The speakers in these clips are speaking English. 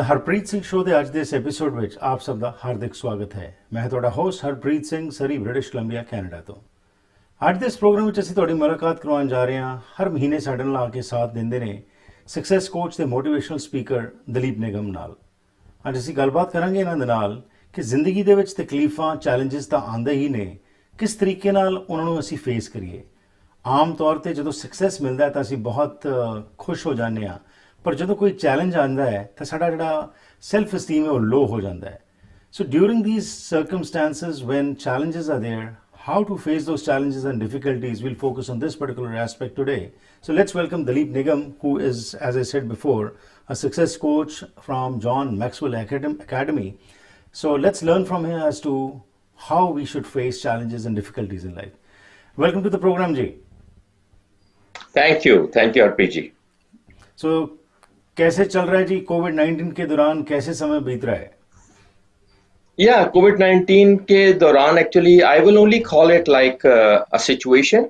Harpreet Singh show ਦੇ ਅੱਜ ਦੇ ਇਸ ਐਪੀਸੋਡ ਵਿੱਚ ਆਪ ਸਭ ਦਾ ਹਾਰਦਿਕ ਸਵਾਗਤ ਹੈ। ਮੈਂ ਤੁਹਾਡਾ ਹੋਸਟ ਹਰਪ੍ਰੀਤ ਸਿੰਘ ਸਰੀ ਬ੍ਰਿਟਿਸ਼ ਕੋਲੰਬੀਆ ਕੈਨੇਡਾ ਤੋਂ। ਅੱਜ ਦੇ ਇਸ ਪ੍ਰੋਗਰਾਮ ਵਿੱਚ ਅਸੀਂ ਤੁਹਾਡੀ ਮੁਲਾਕਾਤ ਕਰਵਾਉਣ ਜਾ ਰਹੇ ਹਾਂ। ਹਰ ਮਹੀਨੇ ਸਾਡੇ ਨਾਲ ਆ ਕੇ ਸਾਥ ਦਿੰਦੇ ਨੇ ਸਕਸੈਸ ਕੋਚ ਤੇ ਮੋਟੀਵੇਸ਼ਨਲ ਸਪੀਕਰ ਦਲੀਪ ਨਿਗਮ ਨਾਲ। ਅੱਜ ਅਸੀਂ ਗੱਲਬਾਤ ਕਰਾਂਗੇ ਇਹਨਾਂ ਦੇ ਨਾਲ ਕਿ ਜ਼ਿੰਦਗੀ ਦੇ ਵਿੱਚ ਤਕਲੀਫਾਂ ਚੈਲੰਜਸ ਤਾਂ ਆਉਂਦੇ ਹੀ ਨੇ, ਕਿਸ ਤਰੀਕੇ ਨਾਲ ਉਹਨਾਂ ਨੂੰ ਅਸੀਂ ਫੇਸ ਕਰੀਏ। ਆਮ ਤੌਰ ਤੇ ਜਦੋਂ ਸਕਸੈਸ ਮਿਲਦਾ ਤਾਂ ਅਸੀਂ ਬਹੁਤ ਖੁਸ਼ ਹੋ ਜਾਂਦੇ ਹਾਂ, ਪਰ ਜਦੋਂ ਕੋਈ ਚੈਲੰਜ ਆਉਂਦਾ ਹੈ ਤਾਂ ਸਾਡਾ ਜਿਹੜਾ ਸੈਲਫ ਅਸਟੀਮ ਹੈ ਉਹ ਲੋ ਹੋ ਜਾਂਦਾ ਹੈ। So during these circumstances when challenges are there, how to face those challenges and difficulties, we'll focus on this particular aspect today. So let's welcome Dileep Nigam, who is, as I said before, a success coach from John Maxwell Academy. So let's learn from him as to how we should face challenges and difficulties in life. Welcome to the program, Ji. Thank you, RPG. So कैसे चल रहा है जी कोविड-19 के दौरान, कैसे समय बीत रहा है? Yeah, COVID-19 के दौरान actually I will only call it like a situation,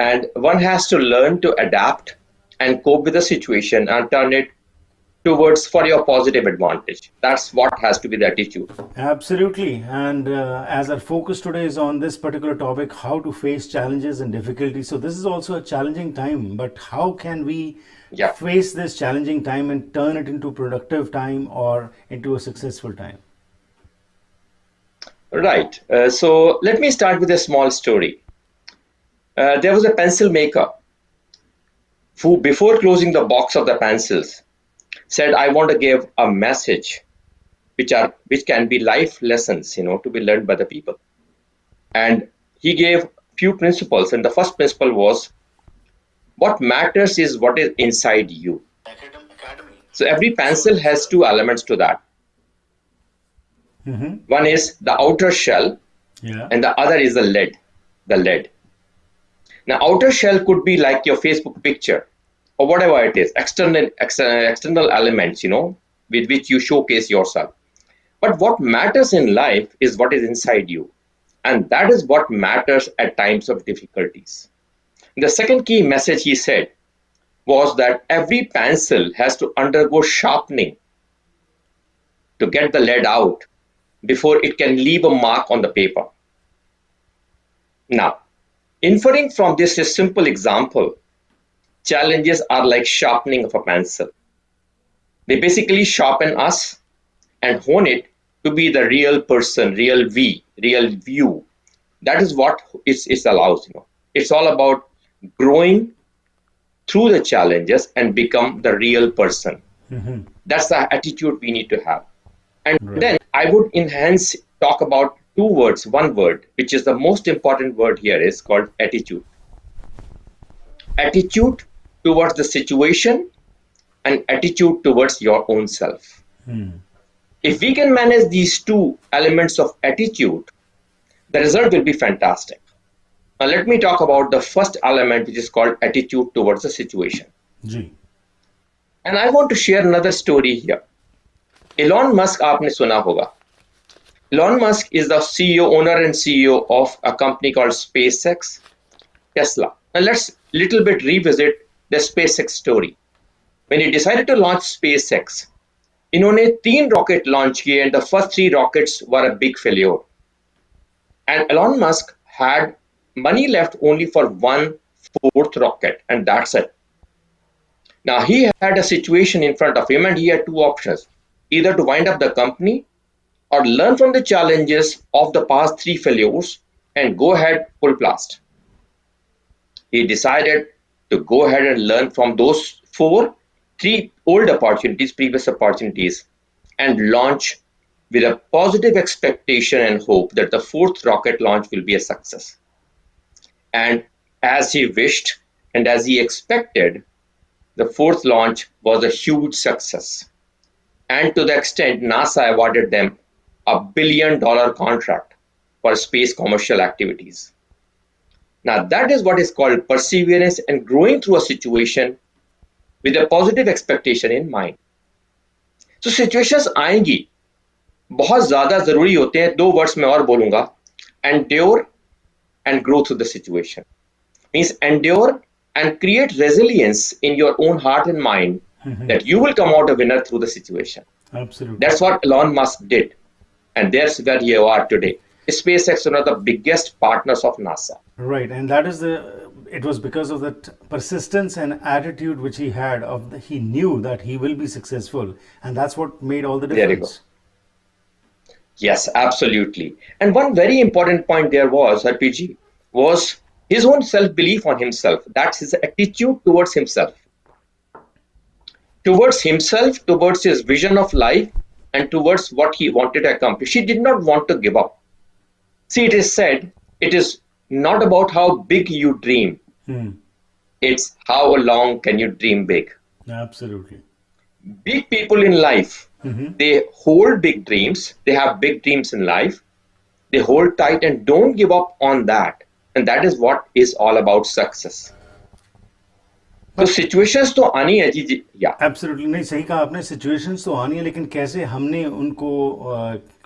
and one has to learn to adapt and cope with the situation and turn it towards for your positive advantage. That's what has to be the attitude. Absolutely. And as our focus today is on this particular topic, how to face challenges and difficulties. So this is also a challenging time, but how can we face this challenging time and turn it into productive time or into a successful time? Right. So let me start with a small story. There was a pencil maker who, before closing the box of the pencils, said, I want to give a message which can be life lessons, to be learned by the people. And he gave few principles, and the first principle was, what matters is what is inside you. So every pencil has two elements to that. One is the outer shell, and the other is the lead. Now, outer shell could be like your Facebook picture, or whatever it is, external elements, with which you showcase yourself. But what matters in life is what is inside you. And that is what matters at times of difficulties. The second key message he said was that every pencil has to undergo sharpening to get the lead out before it can leave a mark on the paper. Now, inferring from this simple example, challenges are like sharpening of a pencil. They basically sharpen us and hone it to be the real person, real view. That is what it allows. It's all about growing through the challenges and become the real person. That's the attitude we need to have. And then I would talk about two words, one word, which is the most important word here, is called attitude. Attitude towards the situation and attitude towards your own self. If we can manage these two elements of attitude, the result will be fantastic. Now let me talk about the first element, which is called attitude towards the situation. And I want to share another story here. Elon Musk, आपने सुना होगा. Elon Musk is the owner and CEO of a company called SpaceX, Tesla. Now let's little bit revisit the SpaceX story. When he decided to launch SpaceX, इन्होंने 3 rocket launch किए, and the first 3 rockets were a big failure. And Elon Musk had money left only for 1/4 rocket, and that's it. Now he had a situation in front of him, and he had 2 options: either to wind up the company or learn from the challenges of the past 3 failures and go ahead full blast. He decided to go ahead and learn from those 3 old opportunities, previous opportunities, and launch with a positive expectation and hope that the 4th rocket launch will be a success. And as he wished and as he expected, the 4th launch was a huge success. And to the extent NASA awarded them $1 billion contract for space commercial activities. Now that is what is called perseverance and growing through a situation with a positive expectation in mind. So situations आएंगी, बहुत ज़्यादा ज़रूरी होते हैं. 2 words मैं और बोलूँगा: endure and grow through the situation. Means endure and create resilience in your own heart and mind that you will come out a winner through the situation. Absolutely. That's what Elon Musk did. And that's where you are today. SpaceX is one of the biggest partners of NASA. Right, and that is it was because of that persistence and attitude which he had he knew that he will be successful, and that's what made all the There you go. difference. Yes, absolutely. And one very important point there was, RPG, was his own self-belief on himself. That's his attitude towards himself. Towards himself, towards his vision of life, and towards what he wanted to accomplish. He did not want to give up. See, it is said, it is not about how big you dream. It's how long can you dream big. Absolutely. Big people in life, they hold big dreams. They have big dreams in life. They hold tight and don't give up on that. And that is what is all about success. तो situations तो आनी है जी या absolutely नहीं, सही कहा आपने, situations तो आनी है, लेकिन कैसे हमने उनको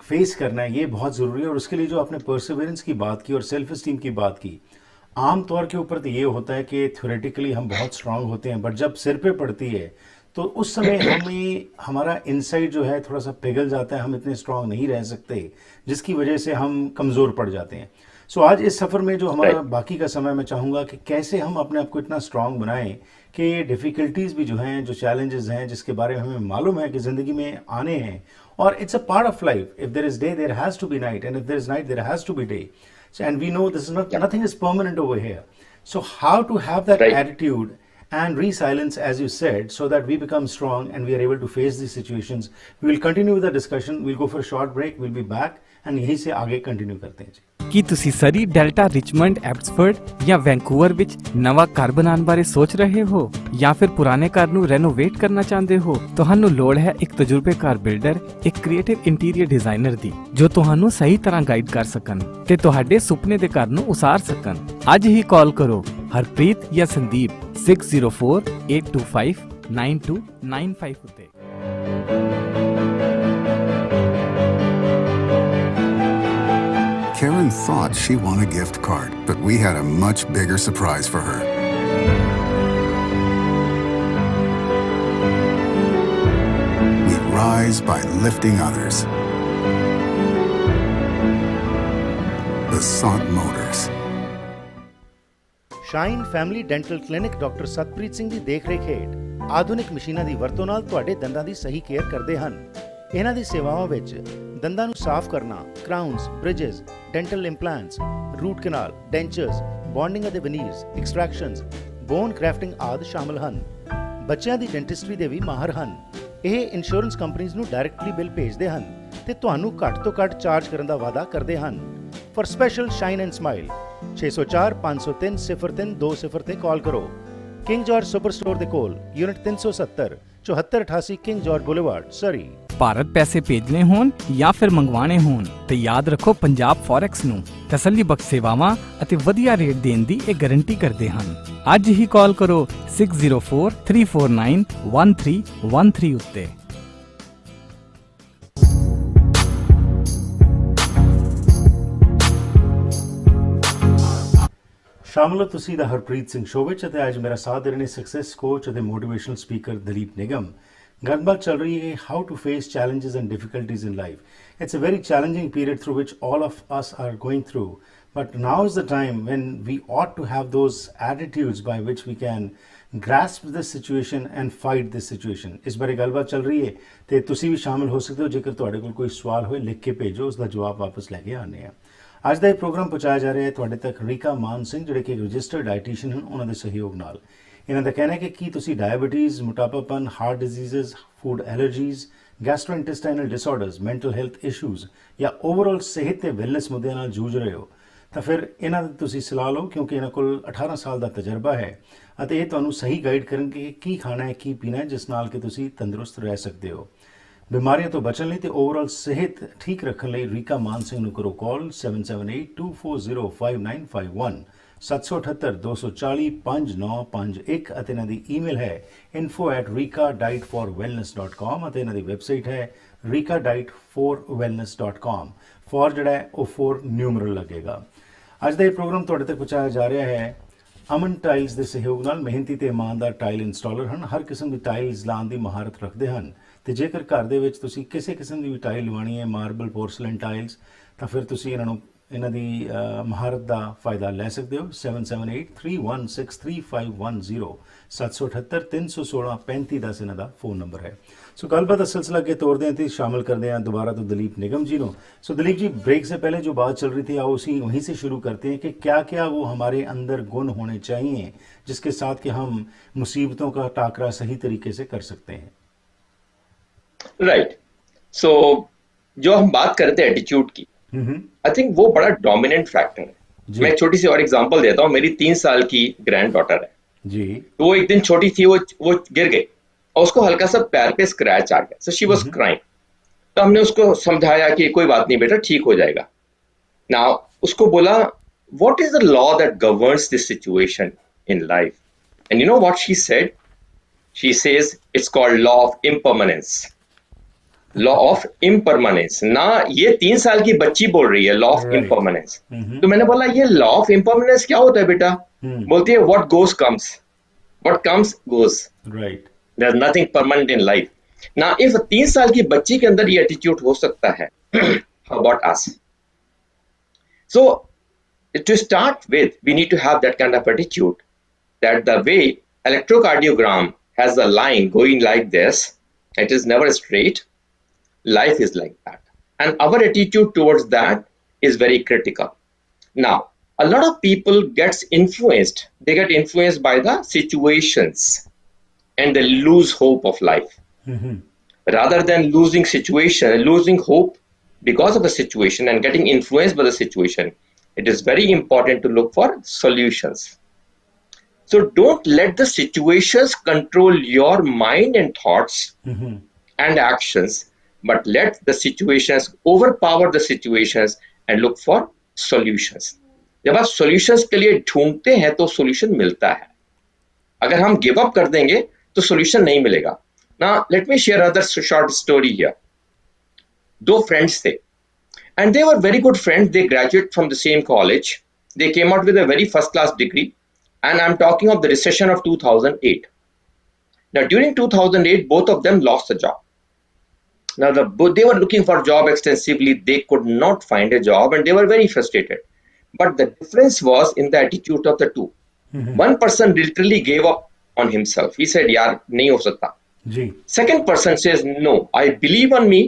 फेस करना है ये बहुत ज़रूरी है। और उसके लिए जो आपने परसिवरेंस की बात की और सेल्फ एस्टीम की बात की, आम तौर के ऊपर तो ये होता है कि थ्योरेटिकली हम बहुत स्ट्रांग होते हैं, बट जब सिर पे पड़ती है तो उस समय हमें हमारा इनसाइड जो है थोड़ा सा पिघल जाता है, हम इतने स्ट्रांग नहीं रह सकते, जिसकी वजह से हम कमज़ोर पड़ जाते हैं। सो आज इस सफ़र में जो हमारा बाकी का समय, मैं चाहूँगा कि कैसे हम अपने आप को इतना स्ट्रांग बनाएं कि डिफ़िकल्टीज़ भी जो हैं, जो चैलेंजेस हैं, जिसके बारे में हमें मालूम है कि ज़िंदगी में आने हैं, और it's a part of life. If there is day there has to be night, and if there is night there has to be day, and we know this is not, nothing is permanent over here. So how to have that attitude and resilience, as you said, so that we become strong and we are able to face these situations. We will continue with the discussion. We'll go for a short break. We'll be back and यहीं से आगे continue करते हैं जी। ਕੀ ਤੁਸੀਂ ਸਰੀ, delta, Richmond, Abbotsford ਜਾਂ Vancouver ਵਿੱਚ ਨਵਾਂ ਘਰ ਬਣਾਉਣ ਬਾਰੇ ਸੋਚ ਰਹੇ ਹੋ ਜਾਂ ਫਿਰ ਪੁਰਾਣੇ ਘਰ ਨੂੰ ਰੈਨੋਵੇਟ ਕਰਨਾ ਚਾਹੁੰਦੇ ਹੋ? ਤੁਹਾਨੂੰ ਲੋੜ ਹੈ ਇੱਕ ਤਜਰਬੇਕਾਰ ਬਿਲਡਰ, ਇੱਕ ਕ੍ਰੀਏਟਿਵ ਇੰਟੀਰੀਅਰ ਡਿਜ਼ਾਈਨਰ ਦੀ, ਜੋ ਤੁਹਾਨੂੰ ਸਹੀ ਤਰ੍ਹਾਂ ਗਾਈਡ ਕਰ ਸਕਣ ਤੇ ਤੁਹਾਡੇ ਸੁਪਨੇ ਦੇ ਘਰ ਨੂੰ ਉਸਾਰ ਸਕਣ। ਅੱਜ ਹੀ ਕਾਲ ਕਰੋ ਹਰਪ੍ਰੀਤ ਜਾਂ ਸੰਦੀਪ 6048259295 ਉੱਤੇ। Karen thought she won a gift card, but we had a much bigger surprise for her. We rise by lifting others. Basant Motors. Shine family dental clinic doctor Satpreet Singh ਦੀ ਦੇਖਰੇਖ ਹੇਠ ਆਧੁਨਿਕ ਮਸ਼ੀਨਾਂ ਦੀ ਵਰਤੋਂ ਨਾਲ ਤੁਹਾਡੇ ਦੰਦਾਂ ਦੀ ਸਹੀ ਕੇਅਰ ਕਰਦੇ ਹਨ। ਇਹਨਾਂ ਦੀ ਸੇਵਾਵਾਂ ਵਿੱਚ ਦੰਦਾਂ ਨੂੰ ਸਾਫ਼ ਕਰਨਾ, ਕਰਾਊਨਸ, ਬ੍ਰਿਜਸ, ਡੈਂਟਲ ਇੰਪਲਾਂਟਸ, ਰੂਟ ਕਨਾਲ, ਡੈਂਚਰਸ, ਬੌਂਡਿੰਗ ਅਤੇ ਵਨੀਰਸ, ਐਕਸਟ੍ਰੈਕਸ਼ਨਸ, ਬੋਨ ਕ੍ਰੈਫਟਿੰਗ ਆਦਿ ਸ਼ਾਮਲ ਹਨ। ਬੱਚਿਆਂ ਦੀ ਡੈਂਟਿਸਟਰੀ ਦੇ ਵੀ ਮਾਹਰ ਹਨ। ਇਹ ਇੰਸ਼ੋਰੈਂਸ ਕੰਪਨੀਆਂ ਨੂੰ ਡਾਇਰੈਕਟਲੀ ਬਿੱਲ ਭੇਜਦੇ ਹਨ ਤੇ ਤੁਹਾਨੂੰ ਘੱਟ ਤੋਂ ਘੱਟ ਚਾਰਜ ਕਰਨ ਦਾ ਵਾਅਦਾ ਕਰਦੇ ਹਨ। For special shine and smile 604-503-0320 ਤੇ ਕਾਲ ਕਰੋ। ਕਿੰਗ ਜਾਰਜ ਸੁਪਰ ਸਟੋਰ ਦੇ ਕੋਲ, ਯੂਨਿਟ 370, 7488 ਕਿੰਗ ਜਾਰਜ ਬੁਲੇਵਾਰਡ, ਸਰੀ। ਭਾਰਤ ਪੈਸੇ ਭੇਜਣੇ ਹੋਣ ਜਾਂ ਫਿਰ ਮੰਗਵਾਣੇ ਹੋਣ ਤੇ ਯਾਦ ਰੱਖੋ ਪੰਜਾਬ ਫੋਰੈਕਸ ਨੂੰ ਤਸੱਲੀ ਬਖਸ਼ ਸੇਵਾਵਾਂ ਅਤੇ ਵਧੀਆ ਰੇਟ ਦੇਣ ਦੀ ਇਹ ਗਾਰੰਟੀ ਕਰਦੇ ਹਨ। ਅੱਜ ਹੀ ਕਾਲ ਕਰੋ 6043491313 ਉੱਤੇ। ਸ਼ਾਮਲ ਹੋ ਤੁਸੀਂ ਦਾ ਹਰਪ੍ਰੀਤ ਸਿੰਘ ਸ਼ੋਅ ਵਿੱਚ, ਅਤੇ ਅੱਜ ਮੇਰਾ ਸਾਥ ਦੇ ਰਹੇ ਨੇ ਸਕਸੈਸ ਕੋਚ ਅਤੇ ਮੋਟੀਵੇਸ਼ਨਲ ਸਪੀਕਰ ਦਲੀਪ ਨਿਗਮ। ਗੱਲਬਾਤ ਚੱਲ ਰਹੀ ਹੈ how to face challenges and difficulties in life. It's a very challenging period through which all of us are going through, but now is the time when we ought to have those attitudes by which we can grasp this situation and fight this situation. ਇਸ ਬਾਰੇ ਗੱਲਬਾਤ ਚੱਲ ਰਹੀ ਹੈ ਤੇ ਤੁਸੀਂ ਵੀ ਸ਼ਾਮਿਲ ਹੋ ਸਕਦੇ ਹੋ। ਜੇਕਰ ਤੁਹਾਡੇ ਕੋਲ ਕੋਈ ਸਵਾਲ ਹੋਏ ਲਿਖ ਕੇ ਭੇਜੋ, ਉਸ ਦਾ ਜਵਾਬ ਵਾਪਸ ਲੈ ਕੇ ਆਉਂਦੇ ਹਾਂ। ਅੱਜ ਦਾ ਇਹ ਪ੍ਰੋਗਰਾਮ ਪਹੁੰਚਾਇਆ ਜਾ ਰਿਹਾ ਹੈ ਤੁਹਾਡੇ ਤੱਕ ਰੀਕਾ ਮਾਨ ਸਿੰਘ, ਜਿਹੜੇ ਕਿ ਰਜਿਸਟਰਡ ਡਾਇਟੀਸ਼ੀਅਨ ਹਨ, ਉਹਨਾਂ ਦੇ ਸਹਿਯੋਗ ਨਾਲ। ਇਹਨਾਂ ਦਾ ਕਹਿਣਾ ਹੈ ਕਿ ਕੀ ਤੁਸੀਂ ਡਾਇਬੀਟੀਜ਼, ਮੋਟਾਪਾਪਨ, heart diseases, food allergies, gastrointestinal disorders, mental health issues ਜਾਂ ਓਵਰਆਲ ਸਿਹਤ ਤੇ ਵੈਲਨੈਸ ਮੁੱਦਿਆਂ ਨਾਲ ਜੂਝ ਰਹੇ ਹੋ, ਤਾਂ ਫਿਰ ਇਹਨਾਂ ਦੀ ਤੁਸੀਂ ਸਲਾਹ ਲਓ, ਕਿਉਂਕਿ ਇਹਨਾਂ ਕੋਲ 18 ਸਾਲ ਦਾ ਤਜਰਬਾ ਹੈ ਅਤੇ ਇਹ ਤੁਹਾਨੂੰ ਸਹੀ ਗਾਈਡ ਕਰਨਗੇ ਕਿ ਕੀ ਖਾਣਾ ਹੈ, ਕੀ ਪੀਣਾ ਹੈ, ਜਿਸ ਨਾਲ ਕਿ ਤੁਸੀਂ ਤੰਦਰੁਸਤ ਰਹਿ ਸਕਦੇ ਹੋ। ਬਿਮਾਰੀਆਂ ਤੋਂ ਬਚਣ ਲਈ ਤੇ ਓਵਰਆਲ ਸਿਹਤ ਠੀਕ ਰੱਖਣ ਲਈ ਰੀਕਾ ਮਾਨ ਸਿੰਘ ਨੂੰ ਕਰੋ ਕਾਲ 7782405951 778-240-5951 ਅਤੇ ਇਹਨਾਂ ਦੀ ਈਮੇਲ ਹੈ info@rikadietforwellness.com ਅਤੇ ਇਹਨਾਂ ਦੀ ਵੈਬਸਾਈਟ ਹੈ rikadietforwellness.com। ਫੋਰ ਜਿਹੜਾ ਹੈ ਉਹ 4 ਨਿਊਮਰਲ ਲੱਗੇਗਾ। ਅੱਜ ਦਾ ਇਹ ਪ੍ਰੋਗਰਾਮ ਤੁਹਾਡੇ ਤੱਕ ਪਹੁੰਚਾਇਆ ਜਾ ਰਿਹਾ ਹੈ ਅਮਨ ਟਾਈਲਸ ਦੇ ਸਹਿਯੋਗ ਨਾਲ ਮਿਹਨਤੀ ਤੇ ਇਮਾਨਦਾਰ ਟਾਈਲ ਇੰਸਟਾਲਰ ਹਨ। ਹਰ ਕਿਸਮ ਦੀ ਟਾਈਲਸ ਲਾਉਣ ਦੀ ਮਹਾਰਤ ਰੱਖਦੇ ਹਨ ਤੇ ਜੇਕਰ ਘਰ ਦੇ ਵਿੱਚ ਤੁਸੀਂ ਕਿਸੇ ਕਿਸਮ ਦੀ ਵੀ ਟਾਈਲ ਲਵਾਉਣੀ ਹੈ, ਮਾਰਬਲ, ਪੋਰਸਲਨ ਟਾਈਲਸ, ਤਾਂ ਫਿਰ ਤੁਸੀਂ ਇਹਨਾਂ ਦੀ ਮਹਾਰਤ ਦਾ ਫਾਇਦਾ ਲੈ ਸਕਦੇ ਹੋ। 7783163510 778 316 3510 ਇਹਨਾਂ ਦਾ ਫੋਨ ਨੰਬਰ ਹੈ। ਸੋ ਗੱਲਬਾत ਦਾ सिलसिला ਅੱਗੇ ਤੋਰਦੇ हैं तो शामिल करते हैं दोबारा तो दिलीप निगम जी को। सो दिलीप जी, ब्रेक से पहले जो बात चल रही थी आओ उसी वहीं से शुरू करते हैं कि क्या क्या वो हमारे अंदर गुण होने चाहिए जिसके साथ कि हम मुसीबतों का टाकरा सही तरीके से कर सकते हैं। राइट। सो जो हम बात करते हैं एटीट्यूड की, आई थिंक वो बड़ा डोमिनेंट फैक्टर है। मैं एक छोटी सी और एग्जांपल देता हूँ। मेरी 3 साल की ग्रैंड डॉटर है जी। तो वो एक दिन छोटी थी, वो गिर गई और उसको हल्का सा पैर पे स्क्रैच आ गया। So she was crying. तो हमने उसको समझाया कि कोई बात नहीं बेटा, ठीक हो जाएगा। नाउ उसको बोला what is the law that governs this situation in life, and you know what she said? She says it's called law of impermanence. Law of impermanence ना, ये 3 साल की बच्ची बोल रही है लॉ ऑफ इम्परमानेंस। तो मैंने बोला ये लॉ ऑफ इम्परमानेंस क्या होता है बेटा? बोलती है what goes comes, what comes goes, right, there is nothing permanent in life. ना इफ 3 साल की बच्ची के अंदर ये एटीट्यूड हो सकता है, how about us? So to start with, we need to have that kind of attitude that the way electrocardiogram has a line going like this, it is never straight. Life is like that, and our attitude towards that is very critical. Now a lot of people gets influenced, they get influenced by the situations and they lose hope of life. Rather than losing hope because of the situation and getting influenced by the situation, it is very important to look for solutions. So don't let the situations control your mind and thoughts and actions, but let the situations overpower the situations and look for solutions. जब आप solutions के लिए ढूंढते हैं तो solution मिलता है। अगर हम give up कर देंगे तो solution नहीं मिलेगा। Now let me share another short story here. 2 friends थे and they were very good friends. They graduated from the same college. They came out with a very first class degree, and I'm talking of the recession of 2008. Now during 2008 both of them lost a job. Now they were looking for a job extensively. They could not find a job and they were very frustrated. But the difference was in the attitude of the two. One person literally gave up on himself. He said, yaar nahi ho sakta. Second person says, no, I believe on me.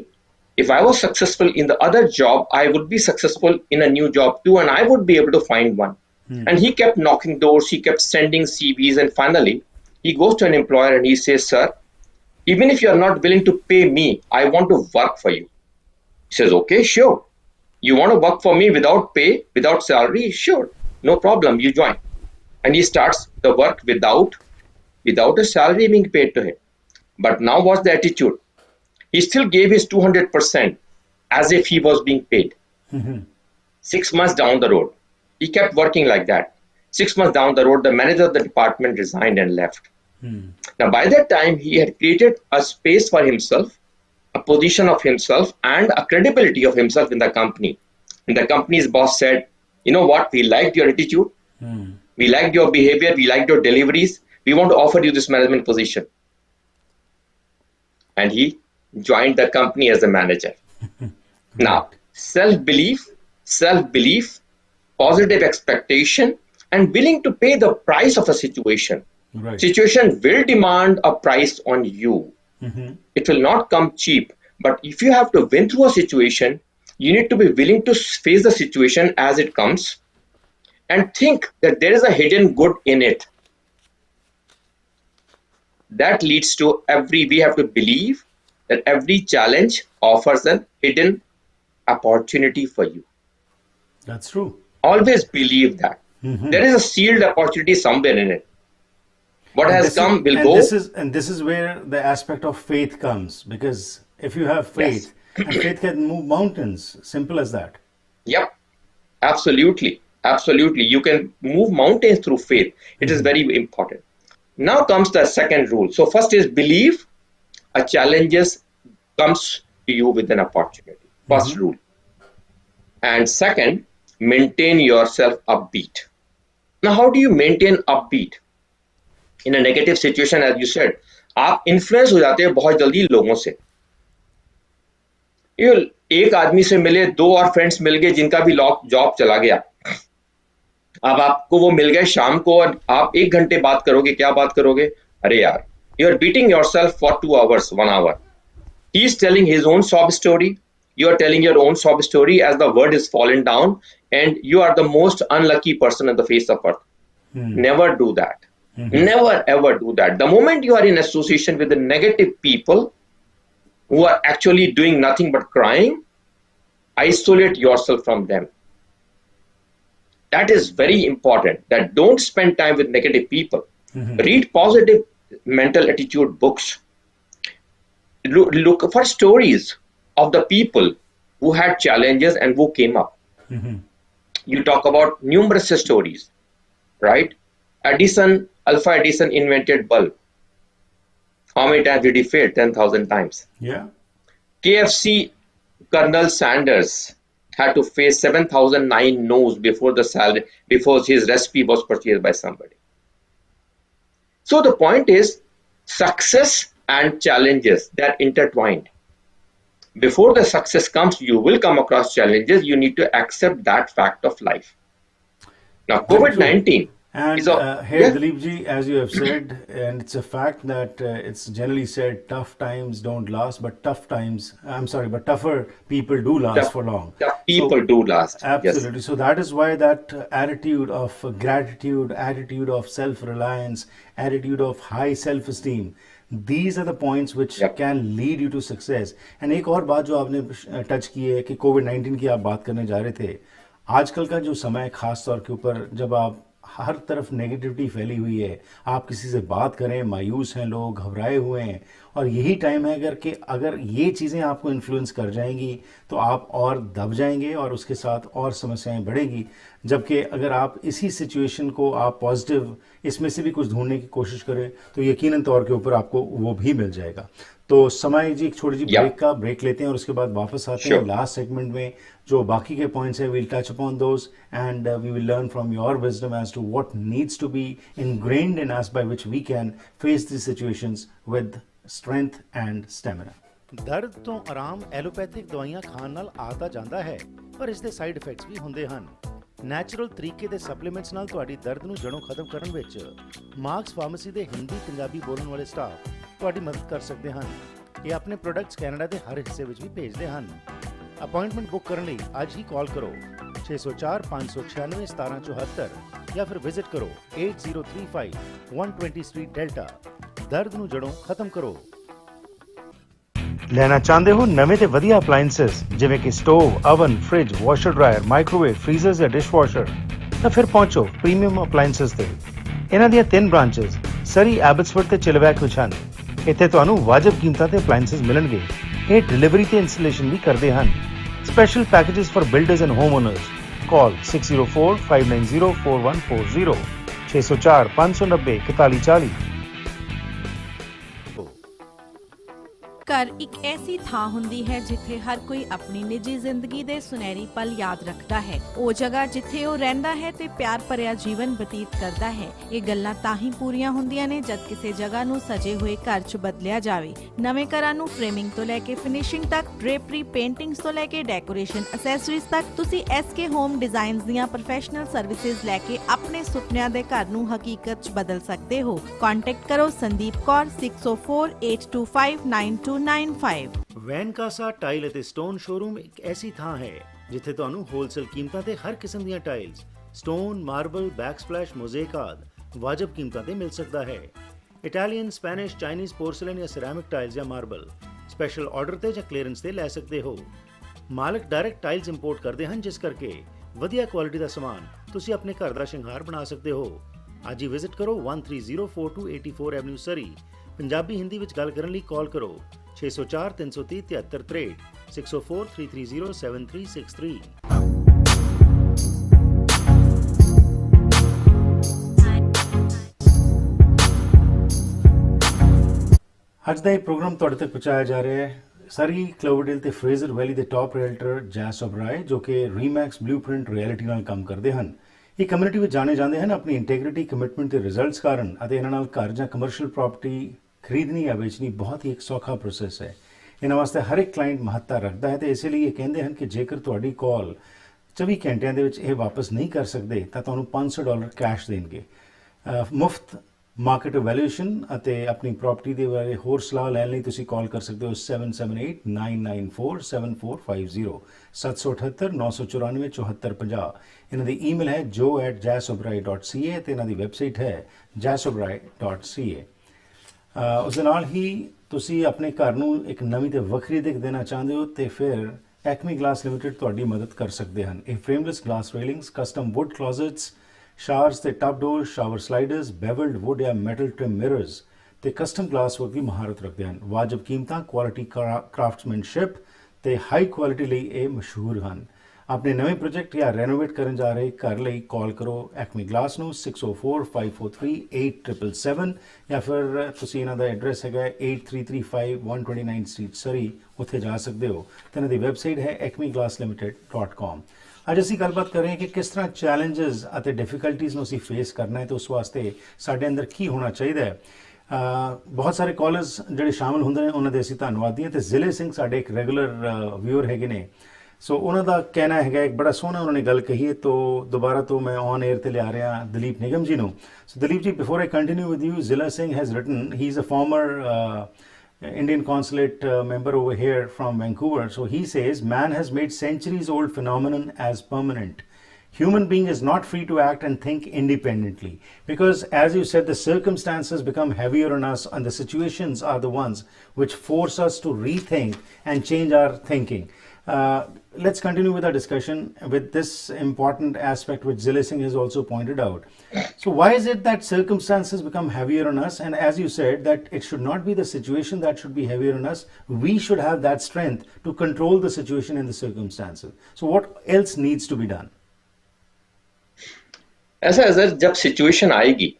If I was successful in the other job, I would be successful in a new job too, and I would be able to find one. And he kept knocking doors, he kept sending CVs, and finally he goes to an employer and he says, sir, even if you are not willing to pay me, I want to work for you. He says, okay, sure. You want to work for me without pay, without salary? Sure, no problem, you join. And he starts the work without a salary being paid to him. But now what's the attitude? He still gave his 200% as if he was being paid. 6 months down the road, he kept working like that. 6 months down the road, the manager of the department resigned and left. Now, by that time, he had created a space for himself, a position of himself, and a credibility of himself in the company. And the company's boss said, you know what, we liked your attitude, we liked your behavior, we liked your deliveries, we want to offer you this management position. And he joined the company as a manager. Now, self-belief, positive expectation, and willing to pay the price of a situation. Situation will demand a price on you. It will not come cheap. But if you have to win through a situation, you need to be willing to face the situation as it comes and think that there is a hidden good in it. That leads to we have to believe that every challenge offers a hidden opportunity for you. That's true. Always believe that. There is a sealed opportunity somewhere in it. What has come will go. This is where the aspect of faith comes, because if you have faith, and faith can move mountains, simple as that. Yep, absolutely. You can move mountains through faith. It is very important. Now comes the second rule. So first is believe a challenges comes to you with an opportunity. First rule. And second, maintain yourself upbeat. Now, how do you maintain upbeat in a negative situation? As you said, आप influence हो जाते हैं बहुत जल्दी लोगों से. ये एक आदमी से मिले, दो और फ्रेंड्स मिल गए जिनका भी जॉब चला गया. अब आपको वो मिल गए शाम को और आप 1 घंटे बात करोगे. क्या बात करोगे? अरे यार, you are beating yourself for 2 hours, 1 hour. He is telling his own sob story. You are telling your own sob story as the world is fallen down, and you are the most unlucky person on the face of earth. Never do that. Never ever do that. The moment you are in association with the negative people who are actually doing nothing but crying, isolate yourself from them. That is very important. That don't spend time with negative people. Read positive mental attitude books. Look for stories of the people who had challenges and who came up. You talk about numerous stories, right? Alpha Edison invented bulb. How many times did he fail? 10,000 times. Yeah. KFC Colonel Sanders had to face 7,009 no's before his recipe was purchased by somebody. So the point is, success and challenges, they're intertwined. Before the success comes, you will come across challenges. You need to accept that fact of life. Now, COVID-19 and is a... here, Dileep ji, as you have said, and it's a fact that it's generally said, tough times don't last, but tougher people do last for long. Tough people do last. Absolutely. Yes. So that is why that attitude of gratitude, attitude of self-reliance, attitude of high self-esteem, these are the points which can lead you to success. And एक और बात जो आपने touch की है कि कोविड-19 की आप बात करने जा रहे थे, आजकल का जो समय खास तौर के ऊपर जब आप हर तरफ नेगेटिविटी फैली हुई है, आप किसी से बात करें, मायूस हैं लोग, घबराए हुए हैं, और यही टाइम है अगर ये चीज़ें आपको इन्फ्लुएंस कर जाएंगी तो आप और दब जाएंगे और उसके साथ और समस्याएं बढ़ेगी. जबकि अगर आप इसी सिचुएशन को आप पॉजिटिव इसमें से भी कुछ ढूंढने की कोशिश करें तो यकीनन तौर के ऊपर आपको वो भी मिल जाएगा. तो समय जी एक छोटी सी ब्रेक लेते हैं और उसके बाद वापस आते हैं लास्ट सेगमेंट में. जो बाकी के पॉइंट्स है we'll touch upon those and we will learn from your wisdom as to what needs to be ingrained in us by which we can face this situations with strength and stamina. ਦਰਦ ਤੋਂ ਆਰਾਮ allopathic ਦਵਾਈਆਂ ਖਾਣ ਨਾਲ ਆਦਾ ਜਾਂਦਾ ਹੈ, ਪਰ ਇਸ ਦੇ ਸਾਈਡ ਇਫੈਕਟਸ ਵੀ ਹੁੰਦੇ ਹਨ. ਨੈਚੁਰਲ ਤਰੀਕੇ ਦੇ ਸਪਲੀਮੈਂਟਸ ਨਾਲ ਤੁਹਾਡੀ ਦਰਦ ਨੂੰ ਜੜੋਂ ਖਤਮ ਕਰਨ ਵਿੱਚ ਮਾਰਕਸ ਫਾਰਮੇਸੀ ਦੇ ਹਿੰਦੀ ਪੰਜਾਬੀ ਬੋਲਣ ਵਾਲੇ ਸਟਾਫ ਤੁਹਾਡੀ ਮਦਦ ਕਰ ਸਕਦੇ ਹਨ. ਇਹ ਆਪਣੇ ਪ੍ਰੋਡਕਟਸ ਕੈਨੇਡਾ ਦੇ ਹਰ ਹਿੱਸੇ ਵਿੱਚ ਵੀ ਭੇਜਦੇ ਹਨ. ਅਪਾਇੰਟਮੈਂਟ ਬੁੱਕ ਕਰਨ ਲਈ ਅੱਜ ਹੀ ਕਾਲ ਕਰੋ 604 596 1774 ਜਾਂ ਫਿਰ ਵਿਜ਼ਿਟ ਕਰੋ 8035 120 ਸਟਰੀਟ ਡੈਲਟਾ. ਦਰਦ ਨੂੰ ਜੜੋਂ ਖਤਮ ਕਰੋ. ਲੈਣਾ ਚਾਹੁੰਦੇ ਹੋ ਨਵੇਂ ਤੇ ਵਧੀਆ ਅਪਲਾਈਐਂਸਸ ਜਿਵੇਂ ਕਿ stove, oven, fridge, washer dryer, microwave, freezers ਜਾਂ ਡਿਸ਼ਵਾਸ਼ਰ, ਤਾਂ ਫਿਰ ਪਹੁੰਚੋ ਪ੍ਰੀਮੀਅਮ ਅਪਲਾਈਐਂਸਸ ਤੇ. ਇਹਨਾਂ ਦੀਆਂ 3 ਬ੍ਰਾਂਚਸ ਸਰੀ, ਐਬਟਸਫੋਰਡ ਤੇ ਚਿਲਵੈਕ ਵਿੱਚ ਹਨ. ਇੱਥੇ ਤੁਹਾਨੂੰ ਵਾਜਬ ਕੀਮਤਾਂ ਤੇ ਅਪਲਾਈਐਂਸਸ ਮਿਲਣਗੇ. ਇਹ ਡਿਲੀਵਰੀ ਤੇ ਇੰਸਟਾਲੇਸ਼ਨ ਵੀ ਕਰਦੇ ਹਨ. Special packages for builders and home honours. ਕਾਲ 6045904140 604 590 4140. ਘਰ ਇੱਕ ਐਸੀ ਥਾਂ ਹੁੰਦੀ ਹੈ ਜਿੱਥੇ ਹਰ ਕੋਈ ਆਪਣੀ ਨਿੱਜੀ ਜ਼ਿੰਦਗੀ ਦੇ ਸੁਨਹਿਰੀ ਪਲ ਯਾਦ ਰੱਖਦਾ ਹੈ. ਉਹ ਜਗ੍ਹਾ ਜਿੱਥੇ ਉਹ ਰਹਿੰਦਾ ਹੈ ਤੇ ਪਿਆਰ ਭਰਿਆ ਜੀਵਨ ਬਤੀਤ ਕਰਦਾ ਹੈ. ਇਹ ਗੱਲਾਂ ਤਾਂ ਹੀ ਪੂਰੀਆਂ ਹੁੰਦੀਆਂ ਨੇ ਜਦ ਕਿਸੇ ਜਗ੍ਹਾ ਨੂੰ ਸਜੇ ਹੋਏ ਘਰ 'ਚ ਬਦਲਿਆ ਜਾਵੇ. ਨਵੇਂ ਘਰਾਂ ਨੂੰ ਫਰੇਮਿੰਗ ਤੋਂ ਲੈ ਕੇ ਫਿਨਿਸ਼ਿੰਗ ਤੱਕ, ਡ੍ਰੇਪਰੀ, ਪੇਂਟਿੰਗਸ ਤੋਂ ਲੈ ਕੇ ਡੈਕੋਰੇਸ਼ਨ ਐਸੈਸਰੀਜ਼ ਤੱਕ, ਤੁਸੀਂ SK ਹੋਮ ਡਿਜ਼ਾਈਨਸ ਦੀਆਂ ਪ੍ਰੋਫੈਸ਼ਨਲ ਸਰਵਿਸਿਜ਼ ਲੈ ਕੇ ਆਪਣੇ ਸੁਪਨਿਆਂ ਦੇ ਘਰ ਨੂੰ ਹਕੀਕਤ 'ਚ ਬਦਲ ਸਕਦੇ ਹੋ. ਕੰਟੈਕਟ ਕਰੋ ਸੰਦੀਪ ਕੌਰ 6048259295. ਵੈਨਕਾਸਾ ਟਾਈਲ ਅਤੇ ਸਟੋਨ ਸ਼ੋਰੂਮ ਇੱਕ ਐਸੀ ਥਾਂ ਹੈ ਜਿੱਥੇ ਤੁਹਾਨੂੰ ਹੋਲਸੇਲ ਕੀਮਤਾਂ ਤੇ ਹਰ ਕਿਸਮ ਦੀਆਂ ਟਾਈਲਸ, ਸਟੋਨ, ਮਾਰਬਲ, ਬੈਕਸਪਲੈਸ਼, ਮੋਜ਼ੇਕ ਆਦਿ ਵਾਜਬ ਕੀਮਤਾਂ ਤੇ ਮਿਲ ਸਕਦਾ ਹੈ. ਇਟਾਲੀਅਨ, ਸਪੈਨਿਸ਼, ਚਾਈਨੀਜ਼, ਪੋਰਸਲਨ ਜਾਂ ਸਿਰੈਮਿਕ ਟਾਈਲਸ ਜਾਂ ਮਾਰਬਲ ਸਪੈਸ਼ਲ ਆਰਡਰ ਤੇ ਜਾਂ ਕਲੀਅਰੈਂਸ ਤੇ ਲੈ ਸਕਦੇ ਹੋ. ਮਾਲਕ ਡਾਇਰੈਕਟ ਟਾਈਲਸ ਇੰਪੋਰਟ ਕਰਦੇ ਹਨ ਜਿਸ ਕਰਕੇ ਵਧੀਆ ਕੁਆਲਿਟੀ ਦਾ ਸਮਾਨ ਤੁਸੀਂ ਆਪਣੇ ਘਰ ਦਾ ਸ਼ਿੰਗਾਰ ਬਣਾ ਸਕਦੇ ਹੋ. ਅੱਜ ਹੀ ਵਿਜ਼ਿਟ ਕਰੋ 1304 84 ਐਵਨਿਊ ਸਰੀ. ਪੰਜਾਬੀ ਹਿੰਦੀ ਵਿੱਚ ਗੱਲ ਕਰਨ ਲਈ ਕਾਲ ਕਰੋ 604 330 7363 604 330 7363. ਅੱਜ ਦਾ ਇਹ ਪ੍ਰੋਗਰਾਮ ਤੁਹਾਡੇ ਤੱਕ ਪਹੁੰਚਾਇਆ ਜਾ ਰਿਹਾ ਹੈ ਸਰੀ, ਕਲੋਵਰਡੇਲ ਤੇ ਫਰੇਜ਼ਰ ਵੈਲੀ ਦੇ ਟਾਪ ਰੀਅਲਟਰ ਜੈਸ ਓਬਰਾਏ ਜੋ ਕਿ ਰੀਮੈਕਸ ਬਲੂਪ੍ਰਿੰਟ ਰਿਐਲਿਟੀ ਨਾਲ ਕੰਮ ਕਰਦੇ ਹਨ. ਇਹ ਕਮਿਊਨਿਟੀ ਵਿੱਚ ਜਾਣੇ ਜਾਂਦੇ ਹਨ ਆਪਣੀ ਇੰਟੈਗ੍ਰਿਟੀ, ਕਮਿਟਮੈਂਟ ਤੇ ਰਿਜ਼ਲਟਸ ਕਾਰਨ, ਅਤੇ ਇਹਨਾਂ ਨਾਲ ਘਰ ਜਾਂ ਕਮਰਸ਼ੀਅਲ ਪ੍ਰਾਪਰਟੀ ਖਰੀਦਣੀ ਜਾਂ ਵੇਚਣੀ ਬਹੁਤ ਹੀ ਇੱਕ ਸੌਖਾ ਪ੍ਰੋਸੈਸ ਹੈ। ਇਹਨਾਂ ਵਾਸਤੇ ਹਰ ਇੱਕ ਕਲਾਇੰਟ ਮਹੱਤਤਾ ਰੱਖਦਾ ਹੈ, ਤੇ ਇਸੇ ਲਈ ਇਹ ਕਹਿੰਦੇ ਹਨ ਕਿ ਜੇਕਰ ਤੁਹਾਡੀ ਕਾਲ 24 ਘੰਟਿਆਂ ਦੇ ਵਿੱਚ ਇਹ ਵਾਪਸ ਨਹੀਂ ਕਰ ਸਕਦੇ ਤਾਂ ਤੁਹਾਨੂੰ $500 ਕੈਸ਼ ਦੇਣਗੇ। ਮੁਫਤ ਮਾਰਕੀਟ ਵੈਲਿਊਏਸ਼ਨ ਅਤੇ ਆਪਣੀ ਪ੍ਰਾਪਰਟੀ ਦੇ ਬਾਰੇ ਹੋਰ ਸਲਾਹ ਲੈਣ ਲਈ ਤੁਸੀਂ ਕਾਲ ਕਰ ਸਕਦੇ ਹੋ 7789947450 778-994-7450। ਇਹਨਾਂ ਦੀ ਈਮੇਲ ਹੈ joe@jasobrai.ca ਤੇ ਇਹਨਾਂ ਦੀ ਵੈਬਸਾਈਟ ਹੈ jasobrai.ca। ਉਸ ਦੇ ਨਾਲ ਹੀ ਤੁਸੀਂ ਆਪਣੇ ਘਰ ਨੂੰ ਇੱਕ ਨਵੀਂ ਤੇ ਵੱਖਰੀ ਦਿੱਖ ਦੇਣਾ ਚਾਹੁੰਦੇ ਹੋ ਤੇ ਫਿਰ ਐਕਮੀ ਗਲਾਸ ਲਿਮਿਟਿਡ ਤੁਹਾਡੀ ਮਦਦ ਕਰ ਸਕਦੇ ਹਨ। ਇਹ ਫਰੇਮਲੈਸ ਗਲਾਸ ਰੇਲਿੰਗਸ, ਕਸਟਮ ਵੁੱਡ ਕਲੋਜ਼ਟਸ, ਸ਼ਾਵਰਸ ਤੇ ਟੱਬ ਡੋਰ, ਸ਼ਾਵਰ ਸਲਾਈਡਰਸ, ਬੇਵਲਡ ਵੁੱਡ ਜਾਂ ਮੈਟਲ ਟ੍ਰਿਮ ਮਿਰਰਸ ਤੇ ਕਸਟਮ ਗਲਾਸ ਵਰਕ ਦੀ ਮਹਾਰਤ ਰੱਖਦੇ ਹਨ। ਵਾਜਬ ਕੀਮਤਾਂ, ਕੁਆਲਿਟੀ, ਕਰਾਫਟਸਮੈਨਸ਼ਿਪ ਤੇ ਹਾਈ ਕੁਆਲਿਟੀ ਲਈ ਇਹ ਮਸ਼ਹੂਰ ਹਨ। ਆਪਣੇ ਨਵੇਂ ਪ੍ਰੋਜੈਕਟ ਜਾਂ ਰੈਨੋਵੇਟ ਕਰਨ ਜਾ ਰਹੇ ਘਰ ਲਈ ਕਾਲ ਕਰੋ ਐਕਮੀ ਗਲਾਸ ਨੂੰ 6045438777 ਜਾਂ ਫਿਰ ਤੁਸੀਂ ਇਹਨਾਂ ਦਾ ਐਡਰੈਸ ਹੈਗਾ 8335 129 ਸਟਰੀਟ ਸਰੀ, ਉੱਥੇ ਜਾ ਸਕਦੇ ਹੋ ਤੇ ਇਹਨਾਂ ਦੀ ਵੈਬਸਾਈਟ ਹੈ acmeglasslimited.com। ਅੱਜ ਅਸੀਂ ਗੱਲਬਾਤ ਕਰ ਰਹੇ ਹਾਂ ਕਿ ਕਿਸ ਤਰ੍ਹਾਂ ਚੈਲੰਜਸ ਅਤੇ ਡਿਫਿਕਲਟੀਜ਼ ਨੂੰ ਅਸੀਂ ਫੇਸ ਕਰਨਾ ਹੈ ਤੇ ਉਸ ਵਾਸਤੇ ਸਾਡੇ ਅੰਦਰ ਕੀ ਹੋਣਾ ਚਾਹੀਦਾ ਹੈ। ਬਹੁਤ ਸਾਰੇ ਕਾਲਰਸ ਜਿਹੜੇ ਸ਼ਾਮਲ ਹੁੰਦੇ ਨੇ ਉਹਨਾਂ ਦੇ ਅਸੀਂ ਧੰਨਵਾਦੀ ਹਾਂ, ਤੇ ਜ਼ਿਲ੍ਹੇ ਸਿੰਘ ਸਾਡੇ ਇੱਕ ਰੈਗੂਲਰ ਵਿਊਅਰ ਹੈਗੇ ਨੇ। ਸੋ ਉਹਨਾਂ ਦਾ ਕਹਿਣਾ ਹੈਗਾ, ਇੱਕ ਬੜਾ ਸੋਹਣਾ ਉਹਨਾਂ ਨੇ ਗੱਲ ਕਹੀ ਹੈ, ਤੋਂ ਦੁਬਾਰਾ ਤੋਂ ਮੈਂ ਔਨ 에ਅਰ ਤੇ ਲਿਆ ਰਿਹਾ ਦਲੀਪ ਨਿਗਮ ਜੀ ਨੂੰ। So Dalip ji, before I continue with you, Zila Singh has written, he is a former Indian consulate member over here from Vancouver. So he says, man has made centuries old phenomenon as permanent. Human being is not free to act and think independently, because as you said, the circumstances become heavier on us and the situations are the ones which force us to rethink and change our thinking. Let's continue with our discussion with this important aspect which Zile Singh has also pointed out. So why is it that circumstances become heavier on us? And as you said, that it should not be the situation that should be heavier on us. We should have that strength to control the situation and the circumstances. So what else needs to be done? ऐसा जब situation आएगी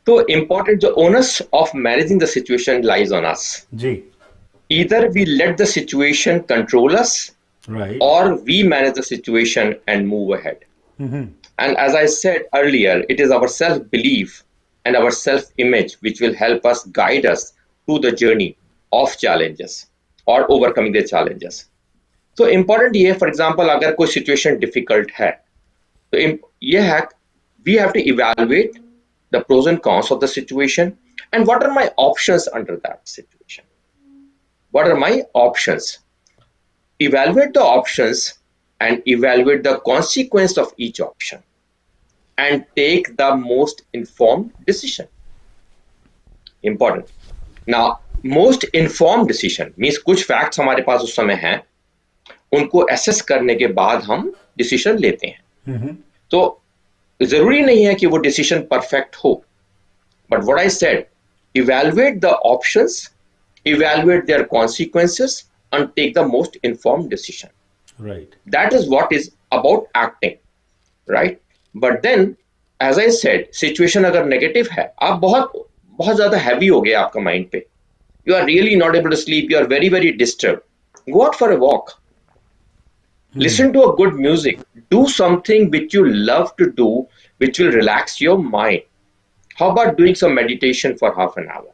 तो important जो onus of managing the situation lies on us जी। Either we let the situation control us, right, or we manage the situation and move ahead. And as I said earlier, it is our self-belief and our self-image which will help us, guide us through the journey of challenges or overcoming the challenges. So important ये, for example, अगर कोई situation difficult है, तो ये है we have to evaluate the pros and cons of the situation and what are my options under that situation. What are my options? Evaluate the options and evaluate the consequence of each option and take the most informed decision. Important. Now, most informed decision means कुछ facts हमारे पास उस समय हैं, उनको assess करने के बाद हम decision लेते हैं। तो जरूरी नहीं है कि वो decision perfect हो, but what I said, evaluate the options, evaluate their consequences and take the most informed decision. Right. That is what is about acting, right? But then, as I said, situation अगर negative है, आप बहुत ज़्यादा heavy हो गया आपका mind पे, you are really not able to sleep, you are very very disturbed, go out for a walk, listen to a good music, do something which you love to do, which will relax your mind. How about doing some meditation for half an hour?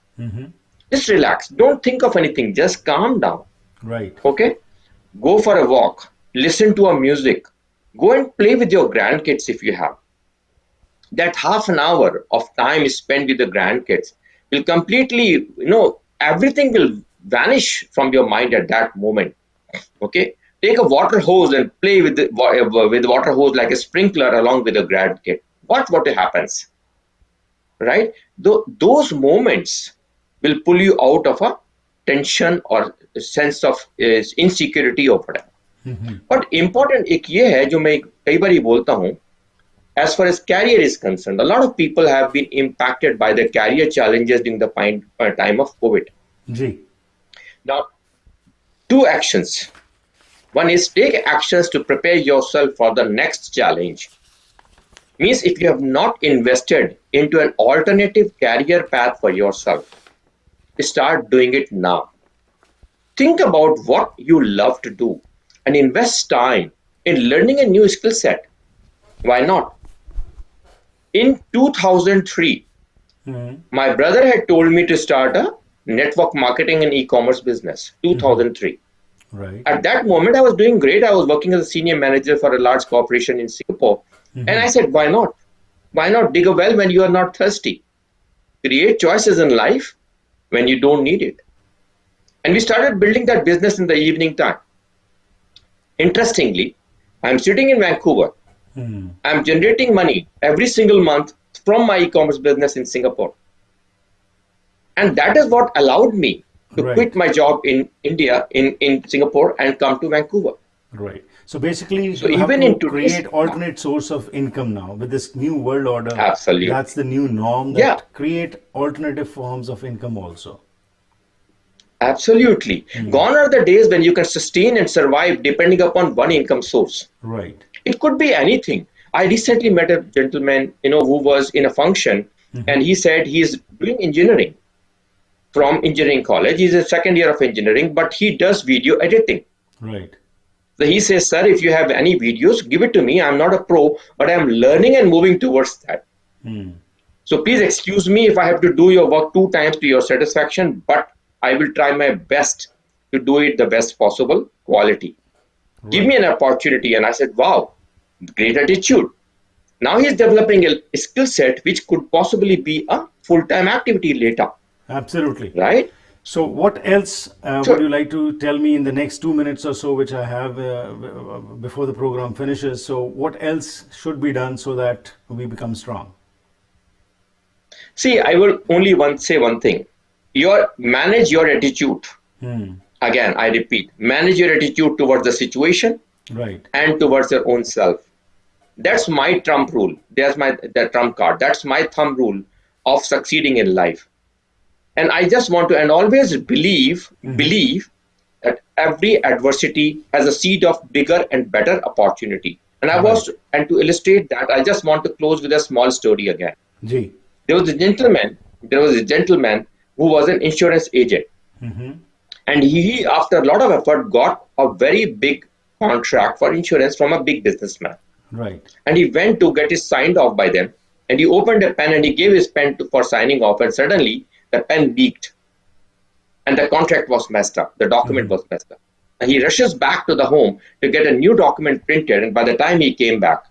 Just relax. Don't think of anything. Just calm down. Right. Okay? Go for a walk. Listen to a music. Go and play with your grandkids if you have. That half an hour of time spent with the grandkids will completely, everything will vanish from your mind at that moment. Okay? Take a water hose and play with the water hose like a sprinkler along with a grandkid. Watch what happens. Right? Those moments will pull you out of a tension or a sense of insecurity or whatever. But important एक ये है जो मैं कई बार ही बोलता हूँ, as far as career is concerned, a lot of people have been impacted by the career challenges during the time of COVID. Ji. Now, two actions. One is take actions to prepare yourself for the next challenge. Means if you have not invested into an alternative career path for yourself, start doing it now. Think about what you love to do and invest time in learning a new skill set. Why not? In 2003, my brother had told me to start a network marketing and e-commerce business. 2003. Right. At that moment, I was doing great. I was working as a senior manager for a large corporation in Singapore. And I said, why not? Why not dig a well when you are not thirsty? Create choices in life when you don't need it. And we started building that business in the evening time. Interestingly, I'm sitting in Vancouver. I'm generating money every single month from my e-commerce business in Singapore. And that is what allowed me to quit my job in India, in Singapore, and come to Vancouver. Right. So basically, So you have even to in today's create alternate source of income now with this new world order. Absolutely. That's the new norm. That Yeah. create alternative forms of income also. Absolutely. Gone are the days when you can sustain and survive depending upon one income source. Right. It could be anything. I recently met a gentleman, who was in a function, and he said he's doing engineering from engineering college. He's a second year of engineering, but he does video editing. Right. So he says, sir, if you have any videos, give it to me. I'm not a pro, but I'm learning and moving towards that. So please excuse me if I have to do your work 2 times to your satisfaction, but I will try my best to do it the best possible quality. Give me an opportunity. And I said, wow, great attitude. Now he's developing a skill set which could possibly be a full-time activity later. Absolutely. Right? So what else would you like to tell me in the next 2 minutes or so, which I have before the program finishes? So what else should be done so that we become strong? See, I will only say one thing. Manage your attitude. Again, I repeat, manage your attitude towards the situation, right, and towards your own self. That's my trump rule. There's the trump card. That's my thumb rule of succeeding in life. And I just want to, and always believe that every adversity has a seed of bigger and better opportunity. And and to illustrate that, I just want to close with a small story again. Gee. There was a gentleman who was an insurance agent. And he, after a lot of effort, got a very big contract for insurance from a big businessman. Right. And he went to get it signed off by them. And he opened a pen and he gave his pen for signing off. And suddenly the pen leaked. And the contract was messed up. The document was messed up. And he rushes back to the home to get a new document printed. And by the time he came back,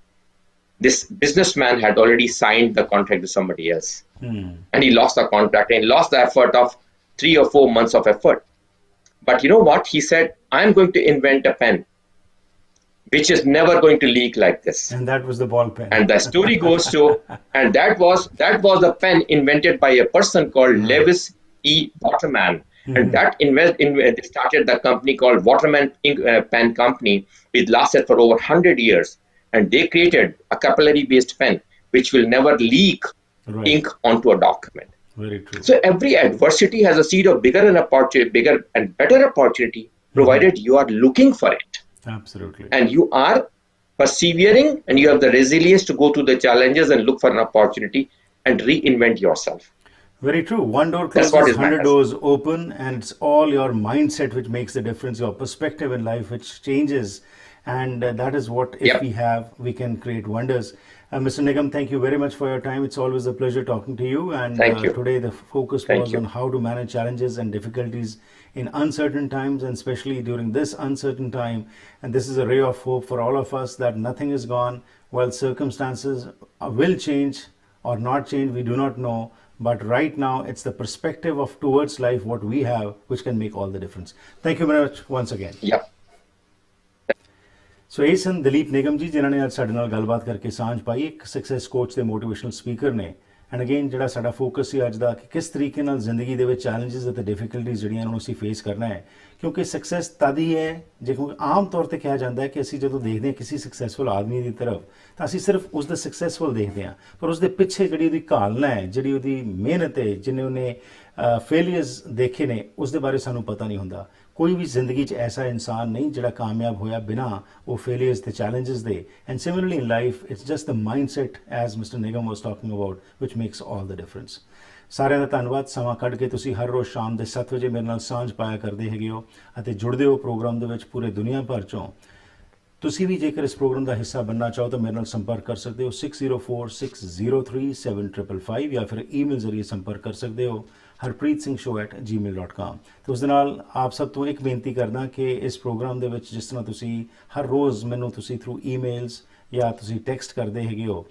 this businessman had already signed the contract with somebody else. And he lost the contract and he lost the effort of 3 or 4 months of effort. But you know what? He said, I'm going to invent a pen which is never going to leak like this. And that was the ball pen. And the story goes to, and that was a pen invented by a person called Lewis E. Waterman. And that they started the company called Waterman Pen Company, which lasted for over 100 years. And they created a capillary-based pen which will never leak ink onto a document. Very true. So every adversity has a seed of bigger and better opportunity, provided you are looking for it. Absolutely. And you are persevering and you have the resilience to go through the challenges and look for an opportunity and reinvent yourself. Very true. One door closes, 100 doors open, and it's all your mindset which makes the difference, your perspective in life which changes. And that is what, if we have, we can create wonders. Mr. Nigam, thank you very much for your time. It's always a pleasure talking to you. And today the focus was on how to manage challenges and difficulties in uncertain times, and especially during this uncertain time. And this is a ray of hope for all of us that nothing is gone. While circumstances will change or not change, we do not know. But right now, it's the perspective of towards life, what we have, which can make all the difference. Thank you very much once again. Yeah. ਸੋ ਇਹ ਸਨ ਦਲੀਪ ਨਿਗਮ ਜੀ, ਜਿਨ੍ਹਾਂ ਨੇ ਅੱਜ ਸਾਡੇ ਨਾਲ ਗੱਲਬਾਤ ਕਰਕੇ ਸਾਂਝ ਪਾਈ, ਇੱਕ ਸਕਸੈਸ ਕੋਚ ਤੇ ਮੋਟੀਵੇਸ਼ਨਲ ਸਪੀਕਰ ਨੇ। ਐਂਡ ਅਗੇਨ ਜਿਹੜਾ ਸਾਡਾ ਫੋਕਸ ਸੀ ਅੱਜ ਦਾ, ਕਿ ਕਿਸ ਤਰੀਕੇ ਨਾਲ ਜ਼ਿੰਦਗੀ ਦੇ ਵਿੱਚ ਚੈਲੰਜਸ ਅਤੇ ਡਿਫਿਕਲਟੀਜ਼ ਜਿਹੜੀਆਂ ਨੂੰ ਅਸੀਂ ਫੇਸ ਕਰਨਾ ਹੈ। ਕਿਉਂਕਿ ਸਕਸੈਸ ਤਦ ਹੀ ਹੈ, ਜੇ ਕਿਉਂਕਿ ਆਮ ਤੌਰ ਤੇ ਕਿਹਾ ਜਾਂਦਾ ਹੈ ਕਿ ਅਸੀਂ ਜਦੋਂ ਦੇਖਦੇ ਹਾਂ ਕਿਸੇ ਸਕਸੈਸਫੁਲ ਆਦਮੀ ਦੀ ਤਰਫ, ਤਾਂ ਅਸੀਂ ਸਿਰਫ ਉਸ ਦਾ ਸਕਸੈਸਫੁਲ ਦੇਖਦੇ ਹਾਂ, ਪਰ ਉਸ ਦੇ ਪਿੱਛੇ ਜਿਹੜੀ ਉਹਦੀ ਘਾਲਨਾ ਹੈ, ਜਿਹੜੀ ਉਹਦੀ ਮਿਹਨਤ ਹੈ, ਜਿਹਨੇ ਉਹਨੇ ਫੇਲੀਅਰਸ ਦੇਖੇ ਨੇ, ਉਸ ਦੇ ਬਾਰੇ ਸਾਨੂੰ ਪਤਾ ਨਹੀਂ ਹੁੰਦਾ। ਕੋਈ ਵੀ ਜ਼ਿੰਦਗੀ 'ਚ ਐਸਾ ਇਨਸਾਨ ਨਹੀਂ ਜਿਹੜਾ ਕਾਮਯਾਬ ਹੋਇਆ ਬਿਨਾਂ ਉਹ ਫੇਲੀਅਰਸ ਤੇ ਚੈਲੰਜਸ ਦੇ। And similarly in life it's just the mindset, as mister Nigam was talking about, which makes all the difference. ਸਾਰਿਆਂ ਦਾ ਧੰਨਵਾਦ। ਸਮਾਂ ਕੱਢ ਕੇ ਤੁਸੀਂ ਹਰ ਰੋਜ਼ ਸ਼ਾਮ ਦੇ 7 ਵਜੇ ਮੇਰੇ ਨਾਲ ਸਾਂਝ ਪਾਇਆ ਕਰਦੇ ਹੈਗੇ ਹੋ ਅਤੇ ਜੁੜਦੇ ਹੋ ਪ੍ਰੋਗਰਾਮ ਦੇ ਵਿੱਚ ਪੂਰੇ ਦੁਨੀਆ ਭਰ 'ਚੋਂ। ਤੁਸੀਂ ਵੀ ਜੇਕਰ ਇਸ ਪ੍ਰੋਗਰਾਮ ਦਾ ਹਿੱਸਾ ਬਣਨਾ ਚਾਹੋ ਤਾਂ ਮੇਰੇ ਨਾਲ ਸੰਪਰਕ ਕਰ ਸਕਦੇ ਹੋ 6046037555 ਜਾਂ ਫਿਰ ਈਮੇਲ ਜ਼ਰੀਏ ਸੰਪਰਕ ਕਰ ਸਕਦੇ ਹੋ harpreetsing@gmail.com। ਤੇ ਉਸ ਦੇ ਨਾਲ ਆਪ ਸਭ ਤੋਂ ਇੱਕ ਬੇਨਤੀ ਕਰਦਾ ਕਿ ਇਸ ਪ੍ਰੋਗਰਾਮ ਦੇ ਵਿੱਚ ਜਿਸ ਤਰ੍ਹਾਂ ਤੁਸੀਂ ਹਰ ਰੋਜ਼ ਮੈਨੂੰ ਤੁਸੀਂ ਥਰੂ ਈਮੇਲਸ ਜਾਂ ਤੁਸੀਂ ਟੈਕਸਟ ਕਰਦੇ ਹੈਗੇ ਹੋ,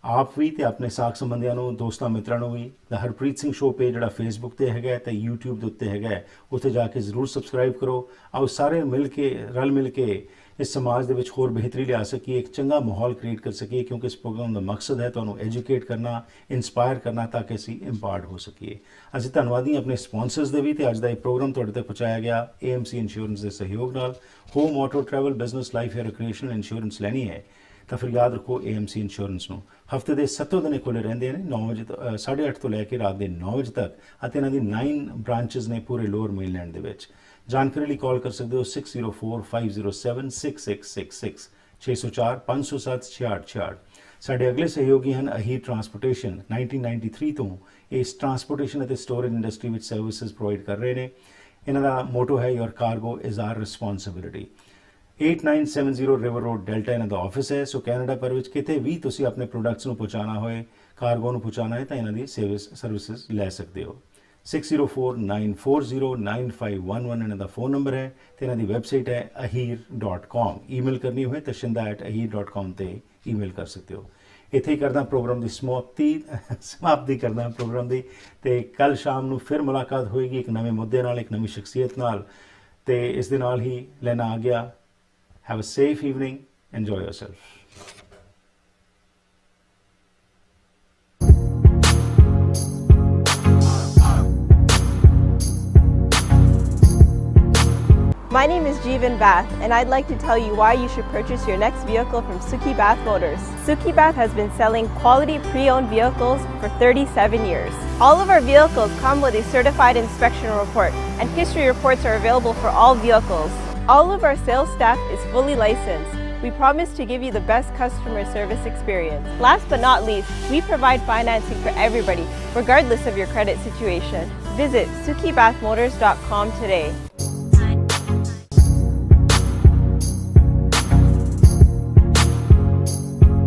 ਆਪ ਵੀ ਤੇ ਆਪਣੇ ਸਾਕ ਸੰਬੰਧੀਆਂ ਨੂੰ, ਦੋਸਤਾਂ ਮਿੱਤਰਾਂ ਨੂੰ ਵੀ ਦਾ ਹਰਪ੍ਰੀਤ ਸਿੰਘ ਸ਼ੋਅ ਪੇਜ ਜਿਹੜਾ ਫੇਸਬੁੱਕ ਤੇ ਹੈਗਾ ਤੇ YouTube ਦੇ ਉੱਤੇ ਹੈਗਾ, ਉੱਥੇ ਜਾ ਕੇ ਜ਼ਰੂਰ ਸਬਸਕ੍ਰਾਈਬ ਕਰੋ। ਆਓ ਸਾਰੇ ਮਿਲ ਕੇ ਰਲ ਮਿਲ ਕੇ ਇਸ ਸਮਾਜ ਦੇ ਵਿੱਚ ਹੋਰ ਬਿਹਤਰੀ ਲਿਆ ਸਕੀਏ, ਇੱਕ ਚੰਗਾ ਮਾਹੌਲ ਕ੍ਰੀਏਟ ਕਰ ਸਕੀਏ, ਕਿਉਂਕਿ ਇਸ ਪ੍ਰੋਗਰਾਮ ਦਾ ਮਕਸਦ ਹੈ ਤੁਹਾਨੂੰ ਐਜੂਕੇਟ ਕਰਨਾ, ਇੰਸਪਾਇਰ ਕਰਨਾ ਤਾਂ ਕਿ ਅਸੀਂ ਇੰਪਾਰਟ ਹੋ ਸਕੀਏ। ਅਸੀਂ ਧੰਨਵਾਦੀ ਹਾਂ ਆਪਣੇ ਸਪਾਂਸਰਸ ਦੇ ਵੀ, ਤੇ ਅੱਜ ਦਾ ਇਹ ਪ੍ਰੋਗਰਾਮ ਤੁਹਾਡੇ ਤੱਕ ਪਹੁੰਚਾਇਆ ਗਿਆ AMC ਇੰਸ਼ੋਰੈਂਸ ਦੇ ਸਹਿਯੋਗ ਨਾਲ। Home auto travel business life ਜਾਂ ਰਿਕ੍ਰੀਏਸ਼ਨਲ ਇੰਸ਼ੋਰੈਂਸ ਲੈਣੀ ਹੈ ਤਾਂ ਫਿਰ ਯਾਦ ਰੱਖੋ AMC ਇੰਸ਼ੋਰੈਂਸ ਨੂੰ। ਹਫਤੇ ਦੇ 7 ਦਿਨ ਖੁੱਲ੍ਹੇ ਰਹਿੰਦੇ ਨੇ 9 ਵਜੇ ਤੋਂ 8:30 ਤੋਂ ਲੈ ਕੇ ਰਾਤ ਦੇ 9 ਵਜੇ ਤੱਕ, ਅਤੇ ਇਹਨਾਂ ਦੀ 9 ਬ੍ਰਾਂਚਸ ਨੇ ਪੂਰੇ ਲੋਅਰ ਮੇਨਲੈਂਡ ਦੇ ਵਿੱਚ। ਜਾਣਕਾਰੀ ਲਈ ਕਾਲ ਕਰ ਸਕਦੇ ਹੋ 6045076666 604-507-6666। ਸਾਡੇ ਅਗਲੇ ਸਹਿਯੋਗੀ ਹਨ ਅਹੀਰ ਟਰਾਂਸਪੋਰਟੇਸ਼ਨ। 1993 ਤੋਂ ਇਸ ਟਰਾਂਸਪੋਰਟੇਸ਼ਨ ਅਤੇ ਸਟੋਰੇਜ ਇੰਡਸਟਰੀ ਵਿੱਚ ਸਰਵਿਸਿਜ਼ ਪ੍ਰੋਵਾਈਡ ਕਰ ਰਹੇ ਨੇ। ਇਹਨਾਂ ਦਾ ਮੋਟੋ ਹੈ your cargo is our responsibility. 8970 river road Delta ਇਹਨਾਂ ਦਾ ਆਫਿਸ ਹੈ। ਸੋ ਕੈਨੇਡਾ ਪਰ ਵਿੱਚ ਕਿਤੇ ਵੀ ਤੁਸੀਂ ਆਪਣੇ ਪ੍ਰੋਡਕਟਸ ਨੂੰ ਪਹੁੰਚਾਉਣਾ ਹੋਏ, ਕਾਰਗੋ ਨੂੰ ਪਹੁੰਚਾਉਣਾ ਹੈ ਤਾਂ ਇਹਨਾਂ ਦੀ ਸਰਵਿਸਿਜ਼ ਲੈ ਸਕਦੇ ਹੋ। 6049409511 ਇਹਨਾਂ ਦਾ ਫੋਨ ਨੰਬਰ ਹੈ ਤੇ ਇਹਨਾਂ ਦੀ ਵੈਬਸਾਈਟ ਹੈ ahir.com। ਈਮੇਲ ਕਰਨੀ ਹੋਏ ਤਾਂ shinda@ahir.com ਤੇ ਈਮੇਲ ਕਰ ਸਕਦੇ ਹੋ। ਇੱਥੇ ਹੀ ਕਰਦਾ ਪ੍ਰੋਗਰਾਮ ਦੀ ਸਮਾਪਤੀ ਕਰਦਾ ਪ੍ਰੋਗਰਾਮ ਦੀ, ਤੇ ਕੱਲ ਸ਼ਾਮ ਨੂੰ ਫਿਰ ਮੁਲਾਕਾਤ ਹੋਏਗੀ ਇੱਕ ਨਵੇਂ ਮੁੱਦੇ ਨਾਲ, ਇੱਕ ਨਵੀਂ ਸ਼ਖਸੀਅਤ ਨਾਲ। ਤੇ ਇਸ ਦੇ ਨਾਲ ਹੀ ਲੈਣਾ ਆ ਗਿਆ। Have a safe evening. Enjoy yourself. My name is Jeevan Bath, and I'd like to tell you why you should purchase your next vehicle from Suki Bath Motors. Suki Bath has been selling quality pre-owned vehicles for 37 years. All of our vehicles come with a certified inspection report, and history reports are available for all vehicles. All of our sales staff is fully licensed. We promise to give you the best customer service experience. Last but not least, we provide financing for everybody, regardless of your credit situation. Visit SukiBathMotors.com today.